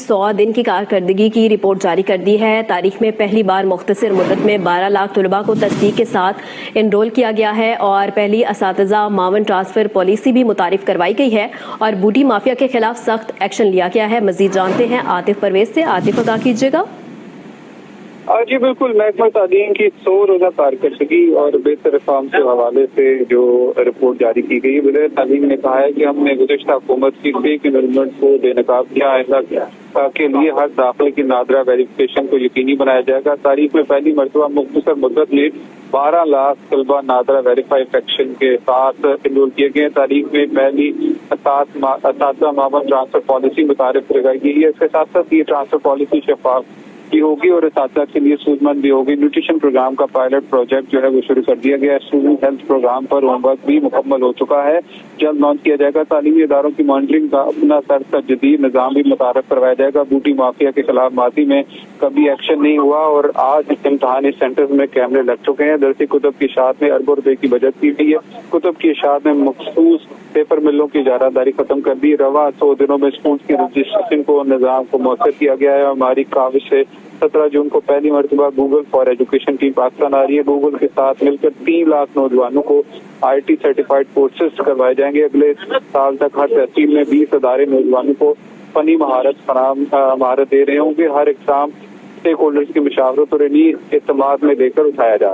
100 दिन की कारकर्दगी की रिपोर्ट जारी कर दी है। तारीख में पहली बार मुख्तसर मुद्दत में 12 लाख तलबा को तस्दीक के साथ इनरोल किया गया है और पहली असातिज़ा मावन ट्रांसफ़र पॉलिसी भी मुतारिफ करवाई गई है और बूटी माफिया के खिलाफ सख्त एक्शन लिया गया है। मजीद जानते हैं आतिफ परवेज से। आतिफ, आगाह कीजिएगा। जी बिल्कुल, महकमा तालीम की 100 रोज़ा कारकर्दगी और बेहतर रिफॉर्म के हवाले से जो रिपोर्ट जारी की गई है, वज़ीर तालीम ने कहा है कि हमने गुज़श्ता हुकूमत की फेक एनरोलमेंट को बेनकाब किया, आइंदा के लिए हर दाखिले की नादरा वेरिफिकेशन को यकीनी बनाया जाएगा। तारीख में पहली मरतबा मुख्तसर मुद्दत में 12 लाख तलबा नादरा वेरीफाई सेक्शन के साथ इनरोल किए गए। तारीख में पहली असातिज़ा मावन ट्रांसफर पॉलिसी मुतारिफ लगाई गई है। इसके साथ साथ ये ट्रांसफर पॉलिसी शफाफ भी होगी और असातिज़ा के लिए सूझबंद भी होगी। न्यूट्रिशन प्रोग्राम का पायलट प्रोजेक्ट जो है वो शुरू कर दिया गया है। स्टूडेंट हेल्थ प्रोग्राम पर होमवर्क भी मुकम्मल हो चुका है, जल्द लॉन्च किया जाएगा। तालीमी इदारों की मॉनिटरिंग का अपना सर जदीद निज़ाम भी मुतारफ करवाया जाएगा। बूटी माफिया के खिलाफ माजी में कभी एक्शन नहीं हुआ और आज इम्तहानी सेंटर्स में कैमरे लग चुके हैं। दरसी कुतुब की इशाअत में अरबों रुपए की बचत की गई है। कुतुब की इशाअत में मखसूस पेपर मिलों की इजारादारी खत्म कर दी। रवा 100 दिनों में स्कूल की रजिस्ट्रेशन को निज़ाम को मौसर किया गया है। हमारी काविश से 17 जून को पहली मरतबा Google for education team Pakistan आ रही है। गूगल के साथ मिलकर 3 लाख नौजवानों को IT सर्टिफाइड कोर्सेज करवाए जाएंगे। अगले साल तक हर तहसील में 20 अदारे नौजवानों को फनी महारत दे रहे होंगे। हर एग्जाम स्टेक होल्डर्स की मशावरत और इन्हीं एतमाद में देकर उठाया जा रहा है।